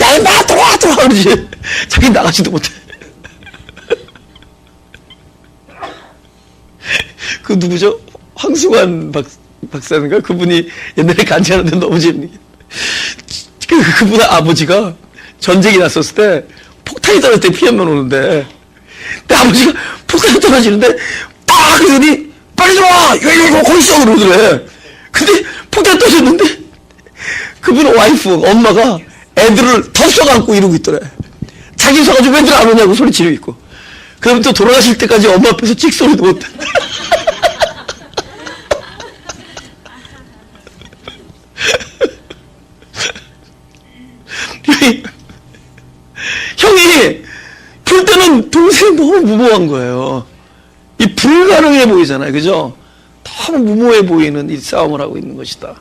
야 임마 들어와 그러지. 자기 나가지도 못해. 그 누구죠? 황수관 박사인가? 그분이 옛날에 간지하는데 너무 재밌는 게 그분의 아버지가 전쟁이 났었을 때 폭탄이 떨어질 때 피 한 번 오는데 내 아버지가 폭탄이 떨어지는데 딱 그러더니 빨리 들어와! 이거 거기 있어! 그러더래. 근데 폭탄이 떨어졌는데 그분 와이프 엄마가 애들을 덥석 안고 이러고 있더래. 자기 서가지고 애들 안 오냐고 소리 지르고 있고. 그럼 또 돌아가실 때까지 엄마 앞에서 찍소리도 못해. 형이 볼 때는 동생이 너무 무모한 거예요. 이 불가능해 보이잖아요. 그죠? 너무 무모해 보이는 이 싸움을 하고 있는 것이다.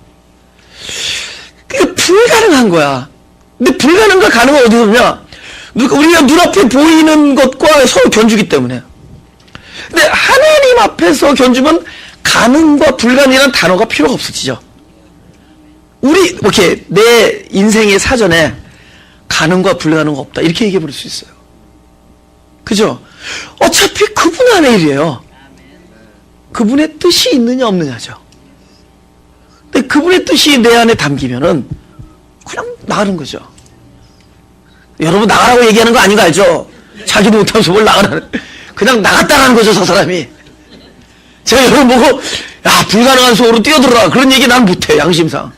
그러니까 불가능한 거야. 근데 불가능과 가능은 어디서 오냐? 우리가 눈앞에 보이는 것과 서로 견주기 때문에. 근데 하나님 앞에서 견주면 가능과 불가능이라는 단어가 필요가 없어지죠. 이렇게 내 인생의 사전에 가능과 불가능은 없다. 이렇게 얘기해 버릴 수 있어요. 그죠? 어차피 그분 안의 일이에요. 그분의 뜻이 있느냐 없느냐죠. 근데 그분의 뜻이 내 안에 담기면은 그냥 나가는 거죠. 여러분 나가라고 얘기하는 거 아닌 거 알죠? 자기도 못하면서 뭘 나가라는. 그냥 나갔다라는 거죠, 저 사람이. 제가 여러분 보고 야 불가능한 속으로 뛰어들어라 그런 얘기 난 못해, 양심상.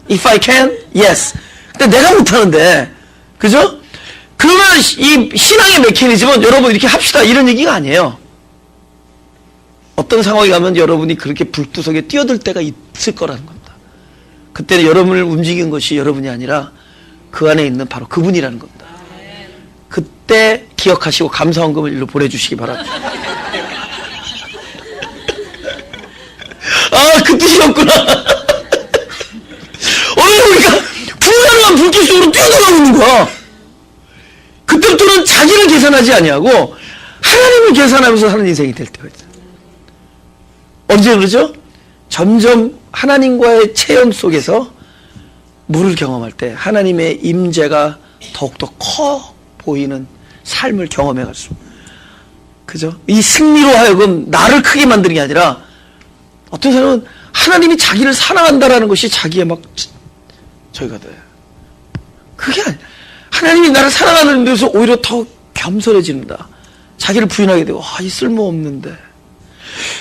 If I can, yes. 근데 내가 못하는데, 그죠? 그러면 이 신앙의 메커니즘은 여러분 이렇게 합시다 이런 얘기가 아니에요. 어떤 상황에 가면 여러분이 그렇게 불구석에 뛰어들 때가 있을 거라는 겁니다. 그때는 여러분을 움직인 것이 여러분이 아니라 그 안에 있는 바로 그분이라는 겁니다. 그때 기억하시고 감사원금을 일로 보내주시기 바랍니다. 아, 그 뜻이었구나. 오늘 우리가 불가능한 불길 속으로 뛰어들어가고 있는 거야. 그때부터는 자기를 계산하지 아니하고 하나님을 계산하면서 사는 인생이 될 때가 있어요. 언제 그러죠? 점점 하나님과의 체험 속에서 물을 경험할 때 하나님의 임재가 더욱더 커 보이는 삶을 경험해가지고, 그죠? 이 승리로 하여금 나를 크게 만드는 게 아니라, 어떤 사람은 하나님이 자기를 사랑한다라는 것이 자기의 막 저희가 돼. 그게 아니야. 하나님이 나를 사랑하는 데서 오히려 더 겸손해집니다. 자기를 부인하게 되고, 이 쓸모없는데.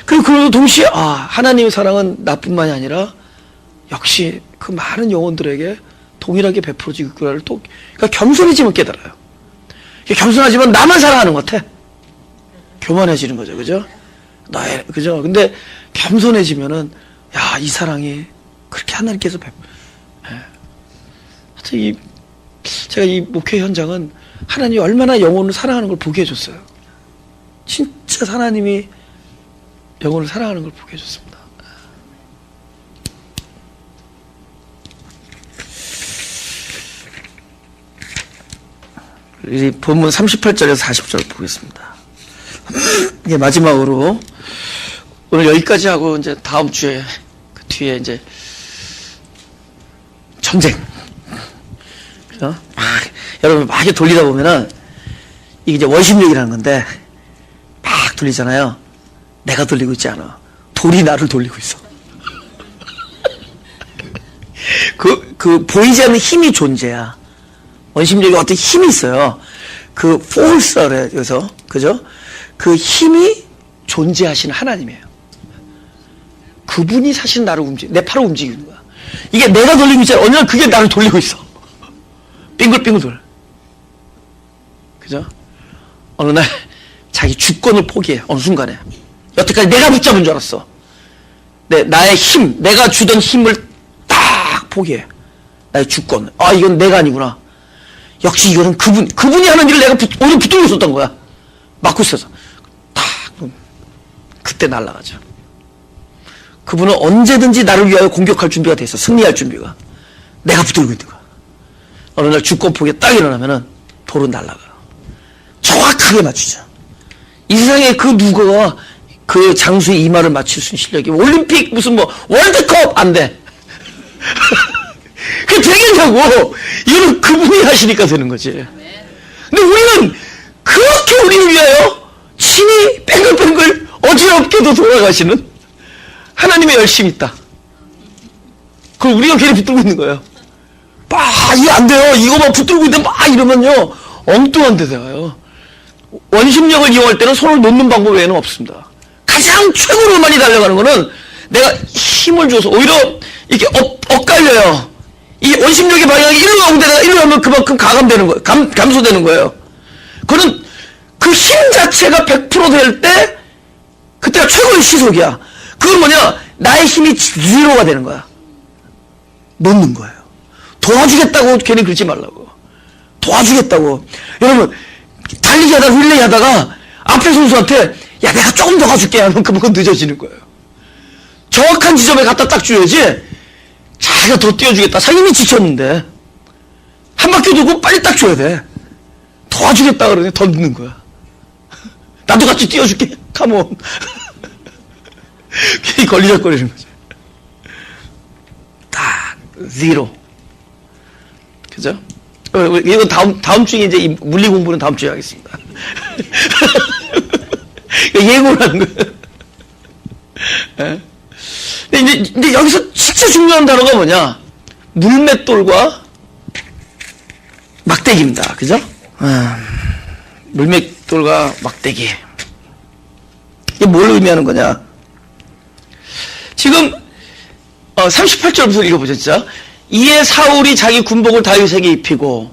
그리고 동시에 하나님의 사랑은 나뿐만이 아니라 역시 그 많은 영혼들에게 동일하게 베풀어지고 있구나를 또, 그러니까 겸손해지면 깨달아요. 겸손하지만 나만 사랑하는 것 같아. 교만해지는 거죠, 그죠? 그죠? 근데 겸손해지면은, 이 사랑이 그렇게 하나님께서 하여튼 제가 이 목회 현장은 하나님이 얼마나 영혼을 사랑하는 걸 보게 해줬어요. 진짜 하나님이 영혼을 사랑하는 걸 보게 해줬습니다. 이 본문 38절에서 40절 보겠습니다. 이게 마지막으로 오늘 여기까지 하고 이제 다음 주에 그 뒤에 이제 전쟁. 그죠? 여러분 막 돌리다 보면은 이게 이제 원심력이라는 건데 막 돌리잖아요. 내가 돌리고 있지 않아. 돌이 나를 돌리고 있어. 그 보이지 않는 힘이 존재야. 원심력에 어떤 힘이 있어요. 그 force라 그래서, 그죠? 그 힘이 존재하시는 하나님이에요. 그분이 사실 나를 내 팔을 움직이는 거야. 이게 내가 돌리고 있잖아. 어느 날 그게 나를 돌리고 있어. 빙글빙글 돌. 그죠? 어느 날 자기 주권을 포기해. 어느 순간에. 여태까지 내가 붙잡은 줄 알았어. 나의 힘, 내가 주던 힘을 딱 포기해. 나의 주권. 이건 내가 아니구나. 역시 이거는 그분이 하는 일을 내가 오히려 붙들고 있었던 거야. 막고 있어서. 딱, 그때 날아가죠. 그분은 언제든지 나를 위하여 공격할 준비가 돼 있어. 승리할 준비가. 내가 붙들고 있는 거야. 어느 날 주권 포기에 딱 일어나면은 돌은 날아가요. 정확하게 맞추죠. 이 세상에 그 누구가 그 장수의 이마를 맞출 수 있는 실력이 올림픽 무슨 월드컵 안 돼. 그게 되겠냐고. 이거는 그분이 하시니까 되는 거지. 근데 우리는 그렇게 우리를 위하여 친히 뱅글뱅글 어지럽게도 돌아가시는 하나님의 열심이 있다. 그걸 우리가 괜히 붙들고 있는 거예요. 이거 안 돼요. 이거 붙들고 있는데 이러면요. 엉뚱한 데 돼가요. 원심력을 이용할 때는 손을 놓는 방법 외에는 없습니다. 가장 최고로 많이 달려가는 거는 내가 힘을 줘서 오히려 이렇게 엇갈려요. 이 원심력의 방향이 일로 가면 되다가 일로 가면 그만큼 가감되는 거예요. 감소되는 거예요. 그는 그 힘 자체가 100% 될 때 그때가 최고의 시속이야. 그건 뭐냐? 나의 힘이 제로가 되는 거야. 놓는 거예요. 도와주겠다고 괜히 그러지 말라고. 도와주겠다고. 여러분 달리기 하다가 릴레이 하다가 앞에 선수한테 내가 조금 더 가줄게 하면 그만큼 늦어지는 거예요. 정확한 지점에 갖다 딱 줘야지. 자기가 더 뛰어주겠다. 자기 이미 지쳤는데 한 바퀴 돌고 빨리 딱 줘야 돼. 도와주겠다 그러니 더 늦는 거야. 나도 같이 뛰어줄게. 컴온. 괜히 걸리적거리는 거죠. 딱 제로. 그죠? 이건 다음 주에 이제 이 물리 공부는 다음 주에 하겠습니다. 예고를 하는 거예요. 근데 여기서 진짜 중요한 단어가 뭐냐? 물맷돌과 막대기입니다. 그죠? 물맷돌과 막대기. 이게 뭘 의미하는 거냐? 지금 38절부터 읽어보죠. 진짜. 이에 사울이 자기 군복을 다윗에게 입히고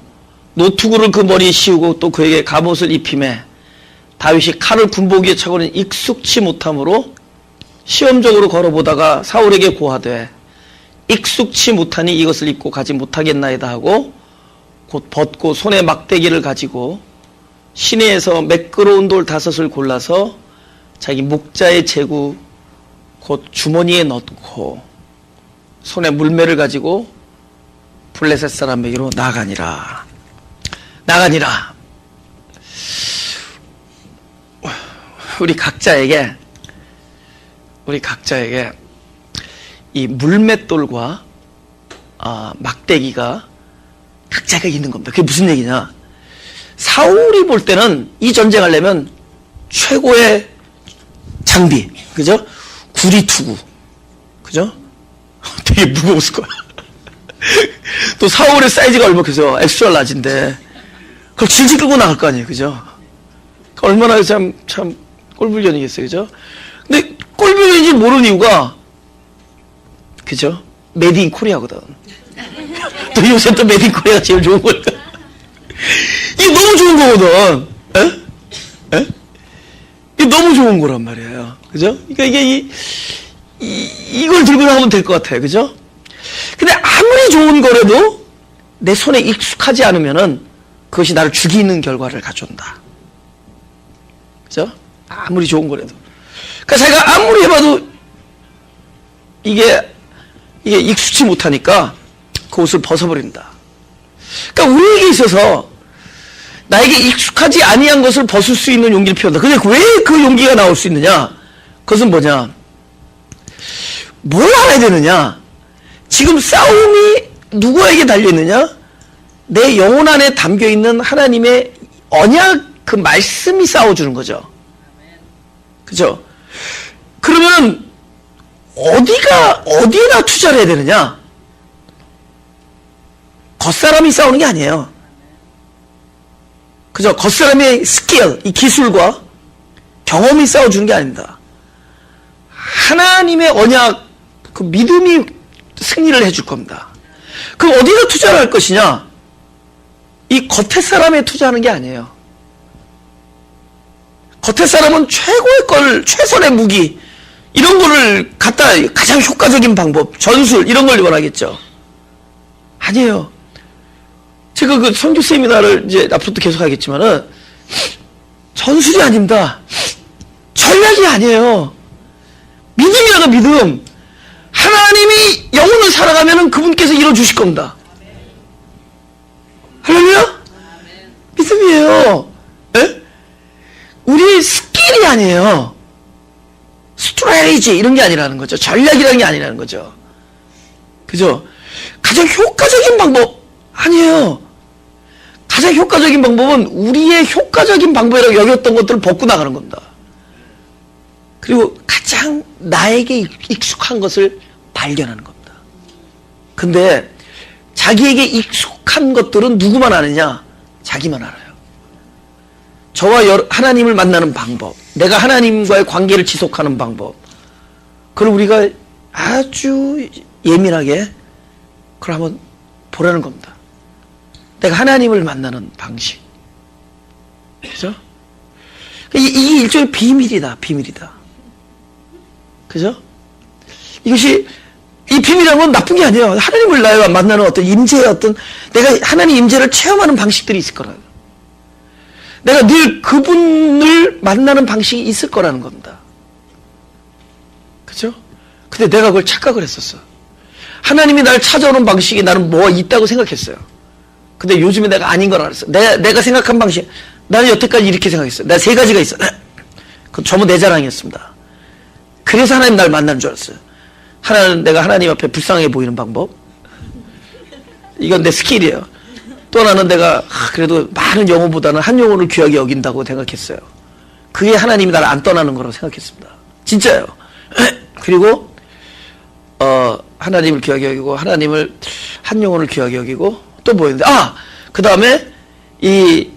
노투구를 그 머리에 씌우고 또 그에게 갑옷을 입히매 다윗이 칼을 군복 위에 차고는 익숙치 못함으로 시험적으로 걸어보다가 사울에게 고하되 익숙치 못하니 이것을 입고 가지 못하겠나이다 하고 곧 벗고 손에 막대기를 가지고 시내에서 매끄러운 돌 5을 골라서 자기 목자의 제구 곧 주머니에 넣고 손에 물매를 가지고 블레셋 사람에게로 나가니라. 우리 각자에게 이 물맷돌과 막대기가 각자가 있는 겁니다. 그게 무슨 얘기냐? 사울이 볼 때는 이 전쟁하려면 최고의 장비, 그죠? 구리투구, 그죠? 되게 무거웠을 거야. 또 사울의 사이즈가 얼마큼해서 엑스트라 라지인데 그걸 질질 끌고 나갈 거 아니에요, 그죠? 얼마나 참 꼴불견이겠어요, 그죠? 근데 꼴불견인지 모르는 이유가, 그죠? 메드 인 코리아거든. 또 요새 또 메드 인 코리아가 제일 좋은 거니까. 이게 너무 좋은 거거든. 에? 이게 너무 좋은 거란 말이에요. 그죠? 그러니까 이걸 들고 나가면 될 것 같아요. 그죠? 근데 아무리 좋은 거라도 내 손에 익숙하지 않으면은 그것이 나를 죽이는 결과를 가져온다. 그죠? 아무리 좋은 거라도. 그러니까 자기가 아무리 해봐도 이게 익숙치 못하니까 그 옷을 벗어버린다. 그러니까 우리에게 있어서 나에게 익숙하지 아니한 것을 벗을 수 있는 용기를 필요한다. 근데 왜 그 용기가 나올 수 있느냐? 그것은 뭐냐? 뭘 알아야 되느냐? 지금 싸움이 누구에게 달려있느냐? 내 영혼 안에 담겨있는 하나님의 언약 그 말씀이 싸워주는 거죠. 그죠? 그러면 어디에나 투자를 해야 되느냐? 겉사람이 싸우는 게 아니에요. 그죠? 겉사람의 스킬, 이 기술과 경험이 싸워주는 게 아닙니다. 하나님의 언약, 그 믿음이 승리를 해줄 겁니다. 그럼 어디다 투자를 할 것이냐? 이 겉에 사람에 투자하는 게 아니에요. 겉에 사람은 최고의 걸, 최선의 무기, 이런 거를 갖다 가장 효과적인 방법, 전술, 이런 걸 원하겠죠. 아니에요. 제가 그 선교 세미나를 이제 앞으로도 계속 하겠지만은, 전술이 아닙니다. 전략이 아니에요. 믿음이라도 믿음. 하나님이 영혼을 살아가면은 그분께서 이뤄주실 겁니다. 할렐루야? 믿음이에요. 에? 우리의 스킬이 아니에요. 스트레이지 이런 게 아니라는 거죠. 전략이라는 게 아니라는 거죠. 그죠? 가장 효과적인 방법 아니에요. 가장 효과적인 방법은 우리의 효과적인 방법이라고 여겼던 것들을 벗고 나가는 겁니다. 그리고 가장 나에게 익숙한 것을 발견하는 겁니다. 근데 자기에게 익숙한 것들은 누구만 아느냐? 자기만 알아요. 저와 하나님을 만나는 방법, 내가 하나님과의 관계를 지속하는 방법, 그걸 우리가 아주 예민하게 그걸 한번 보라는 겁니다. 내가 하나님을 만나는 방식. 그죠? 이게 일종의 비밀이다. 그죠? 이 비밀이라는 건 나쁜 게 아니에요. 하나님을 나와 만나는 어떤 임재의 내가 하나님 임재를 체험하는 방식들이 있을 거라고요. 내가 늘 그분을 만나는 방식이 있을 거라는 겁니다. 그죠? 근데 내가 그걸 착각을 했었어. 하나님이 나를 찾아오는 방식이 나는 뭐 있다고 생각했어요. 근데 요즘에 내가 아닌 걸 알았어. 내가 생각한 방식, 나는 여태까지 이렇게 생각했어요. 내가 3가지가 있어. 그건 전부 내 자랑이었습니다. 그래서 하나님 날 만나는 줄 알았어요. 하나는 내가 하나님 앞에 불쌍해 보이는 방법. 이건 내 스킬이에요. 또 하나는 내가 그래도 많은 영혼보다는 한 영혼을 귀하게 여긴다고 생각했어요. 그게 하나님이 나를 안 떠나는 거라고 생각했습니다. 진짜요. 그리고 하나님을 귀하게 여기고 하나님을 한 영혼을 귀하게 여기고 또 뭐였는데 그 다음에 이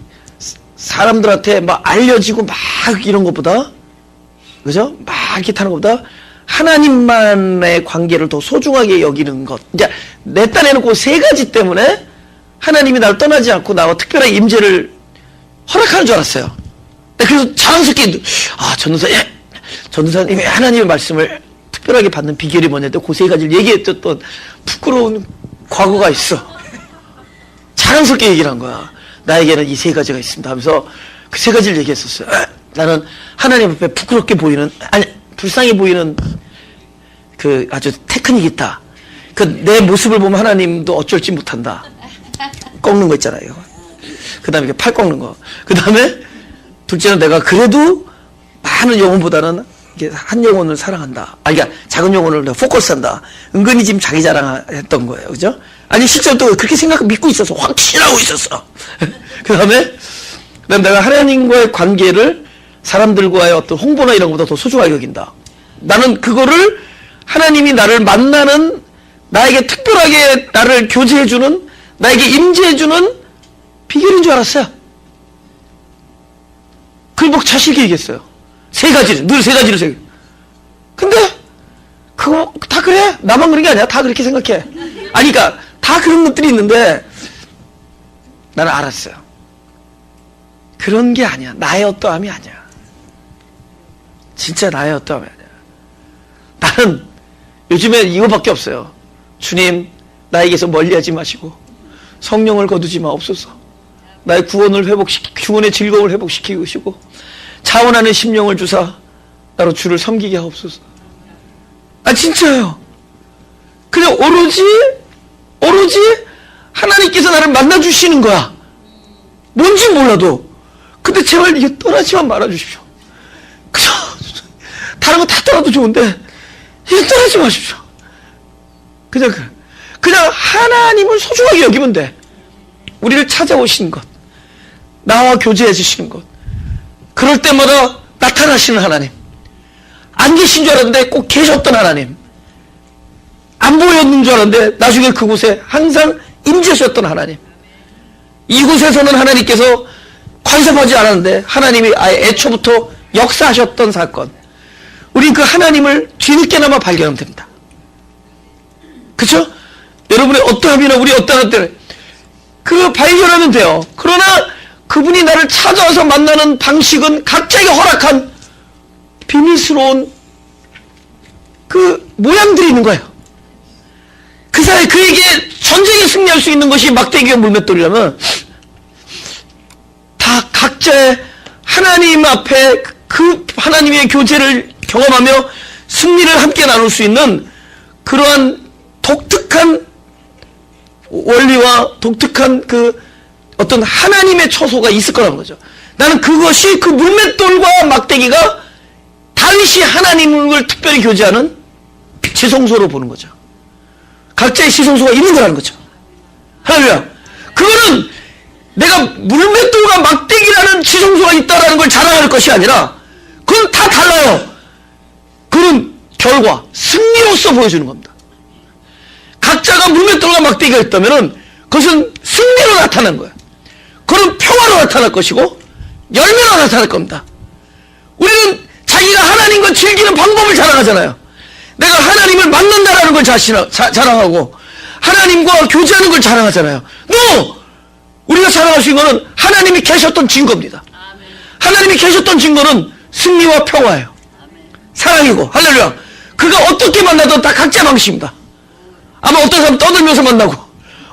사람들한테 막 알려지고 막 이런 것보다, 그죠? 막 이렇게 타는 것보다 하나님만의 관계를 더 소중하게 여기는 것. 이제 내 딴에는 그 3가지 때문에 하나님이 나를 떠나지 않고 나와 특별한 임재를 허락하는 줄 알았어요. 그래서 자랑스럽게 전도사님이 하나님의 말씀을 특별하게 받는 비결이 뭐냐면 그 세 가지를 얘기했던 부끄러운 과거가 있어. 자랑스럽게 얘기를 한 거야. 나에게는 이 세 가지가 있습니다 하면서 그 세 가지를 얘기했었어요. 나는 하나님 앞에 부끄럽게 보이는, 아니 불쌍해 보이는 그 아주 테크닉이 있다. 그 내 모습을 보면 하나님도 어쩔지 못한다. 꺾는 거 있잖아요. 그 다음에 팔 꺾는 거. 그 다음에 둘째는 내가 그래도 많은 영혼보다는 한 영혼을 사랑한다. 그러니까 작은 영혼을 포커스한다. 은근히 지금 자기 자랑했던 거예요. 그죠? 아니, 실제로 또 그렇게 믿고 있었어. 확신하고 있었어. 그 다음에 내가 하나님과의 관계를 사람들과의 어떤 홍보나 이런 것보다 더 소중하게 여긴다. 나는 그거를 하나님이 나를 만나는, 나에게 특별하게 나를 교제해주는, 나에게 임재해주는 비결인 줄 알았어요. 그걸 뭐 자식이 얘기했어요. 세 가지를, 늘 세 가지를. 근데 그거 다 그래? 나만 그런 게 아니야. 다 그렇게 생각해. 아니, 그러니까 다 그런 것들이 있는데 나는 알았어요. 그런 게 아니야. 나의 어떠함이 아니야. 진짜 나의 어떠함이 아니야. 나는 요즘에 이거밖에 없어요. 주님, 나에게서 멀리하지 마시고 성령을 거두지 마옵소서. 나의 구원의 즐거움을 회복시키시고 자원하는 심령을 주사 나로 주를 섬기게 하옵소서. 아, 진짜요. 그냥 오로지 하나님께서 나를 만나주시는 거야. 뭔지 몰라도. 근데 제발 이게 떠나지만 말아주십시오. 그저 다른 거 다 떠나도 좋은데 이게 떠나지 마십시오. 그냥 하나님을 소중하게 여기면 돼. 우리를 찾아오시는 것, 나와 교제해 주시는 것, 그럴 때마다 나타나시는 하나님, 안 계신 줄 알았는데 꼭 계셨던 하나님, 안 보였는 줄 알았는데 나중에 그곳에 항상 임재하셨던 하나님, 이곳에서는 하나님께서 간섭하지 않았는데 하나님이 아예 애초부터 역사하셨던 사건, 우린 그 하나님을 뒤늦게나마 발견하면 됩니다. 그렇죠? 여러분의 어떠함이나 우리 어떠한 때는 그거 발견하면 돼요. 그러나 그분이 나를 찾아와서 만나는 방식은 각자에게 허락한 비밀스러운 그 모양들이 있는 거예요. 그 사이에 그에게 전쟁에 승리할 수 있는 것이 막대기와 물맷돌이라면 다 각자의 하나님 앞에 그 하나님의 교제를 경험하며 승리를 함께 나눌 수 있는 그러한 독특한 원리와 독특한 그 어떤 하나님의 처소가 있을 거라는 거죠. 나는 그것이 그 물맷돌과 막대기가 다윗이 하나님을 특별히 교제하는 지성소로 보는 거죠. 각자의 지성소가 있는 거라는 거죠. 할렐루야. 그거는 내가 물맷돌과 막대기라는 지성소가 있다라는 걸 자랑할 것이 아니라 그건 다 달라요. 그건 결과, 승리로서 보여주는 겁니다. 각자가 물맷돌과 막대기가 있다면 그것은 승리로 나타난 거예요. 그건 평화로 나타날 것이고 열매로 나타날 겁니다. 우리는 자기가 하나님과 즐기는 방법을 자랑하잖아요. 내가 하나님을 만난다라는 걸 자랑하고 하나님과 교제하는 걸 자랑하잖아요. 우리가 자랑할 수 있는 것은 하나님이 계셨던 증거입니다. 하나님이 계셨던 증거는 승리와 평화예요. 사랑이고. 할렐루야. 그가 어떻게 만나든 다 각자 방식입니다. 아마 어떤 사람 떠들면서 만나고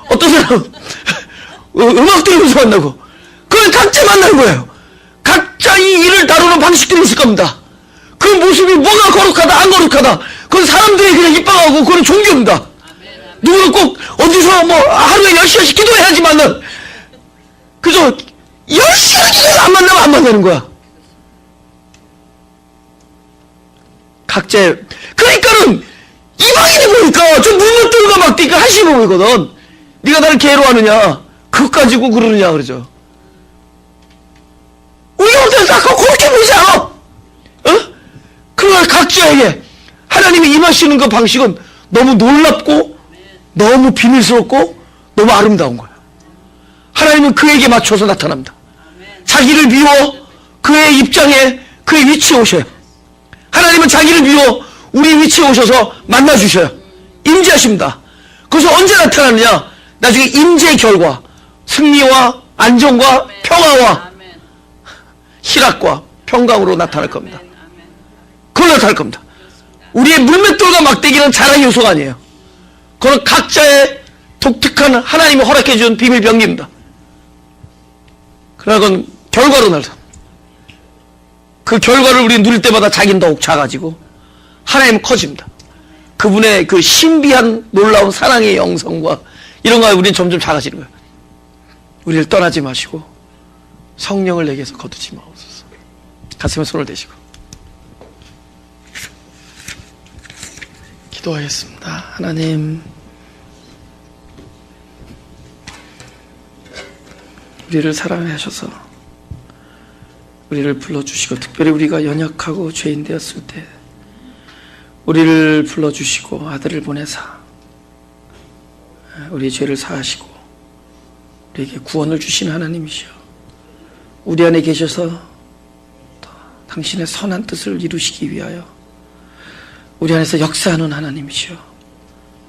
어떤 사람 음악 들으면서 만나고 그건 각자 만나는 거예요. 각자 이 일을 다루는 방식들이 있을 겁니다. 그 모습이 뭐가 거룩하다 안 거룩하다 그건 사람들이 그냥 입방하고 그건 종교입니다. 누구는 꼭 어디서 뭐 하루에 10시간씩 기도해야지만은 그저 10시간 기도해서 안 만나면 안 만나는 거야. 각자의 그러니까는 이방인이 보니까 저 물맷돌과 막대기가 한심해 보이거든. 네가 나를 괴로워하느냐 그것 가지고 그러느냐 그러죠. 우리가 어떤 사람 그렇게 보이지 않아. 어? 그러나 각자에게 하나님이 임하시는 그 방식은 너무 놀랍고 너무 비밀스럽고 너무 아름다운 거야. 하나님은 그에게 맞춰서 나타납니다. 자기를 비워 그의 입장에 그의 위치에 오셔요. 하나님은 자기를 비워 우리 위치에 오셔서 만나주셔요. 임재하십니다. 그래서 언제 나타나느냐? 나중에 임재의 결과 승리와 안정과 평화와 희락과 평강으로 나타날 겁니다. 그걸 나타날 겁니다. 우리의 물맷돌과 막대기는 자랑의 요소가 아니에요. 그건 각자의 독특한 하나님이 허락해 준 비밀 병기입니다. 그러나 그건 결과로 나서 그 결과를 우리 누릴 때마다 자기는 더욱 작아지고 하나님은 커집니다. 그분의 그 신비한 놀라운 사랑의 영성과 이런 거에 우리는 점점 작아지는 거예요. 우리를 떠나지 마시고 성령을 내게서 거두지 마옵소서. 가슴에 손을 대시고 기도하겠습니다. 하나님, 우리를 사랑하셔서 우리를 불러주시고, 특별히 우리가 연약하고 죄인 되었을 때 우리를 불러주시고 아들을 보내사 우리의 죄를 사하시고 우리에게 구원을 주신 하나님이시여, 우리 안에 계셔서 당신의 선한 뜻을 이루시기 위하여 우리 안에서 역사하는 하나님이시여,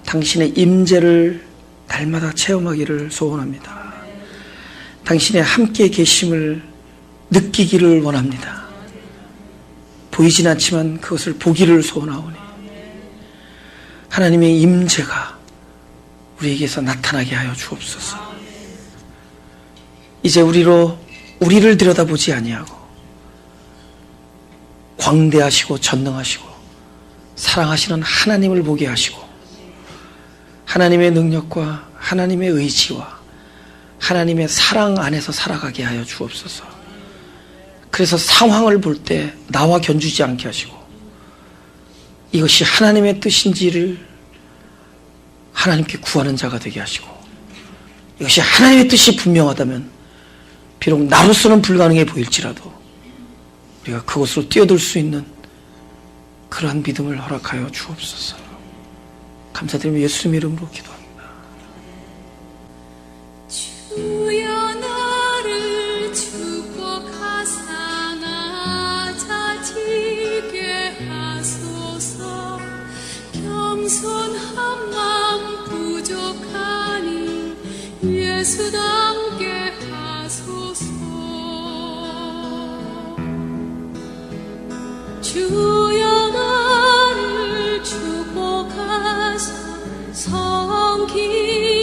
당신의 임재를 날마다 체험하기를 소원합니다. 당신의 함께 계심을 느끼기를 원합니다. 보이진 않지만 그것을 보기를 소원하오니 하나님의 임재가 우리에게서 나타나게 하여 주옵소서. 이제 우리를 들여다보지 아니하고 광대하시고 전능하시고 사랑하시는 하나님을 보게 하시고 하나님의 능력과 하나님의 의지와 하나님의 사랑 안에서 살아가게 하여 주옵소서. 그래서 상황을 볼 때 나와 견주지 않게 하시고 이것이 하나님의 뜻인지를 하나님께 구하는 자가 되게 하시고, 이것이 하나님의 뜻이 분명하다면 비록 나로서는 불가능해 보일지라도 우리가 그곳으로 뛰어들 수 있는 그러한 믿음을 허락하여 주옵소서. 감사드리며 예수님 이름으로 기도합니다. 주여 나를 축복하사 나 자지게 하소서. 겸손한 마음 부족하니 예수답게 하소서. 주여 나를 축복하사 성기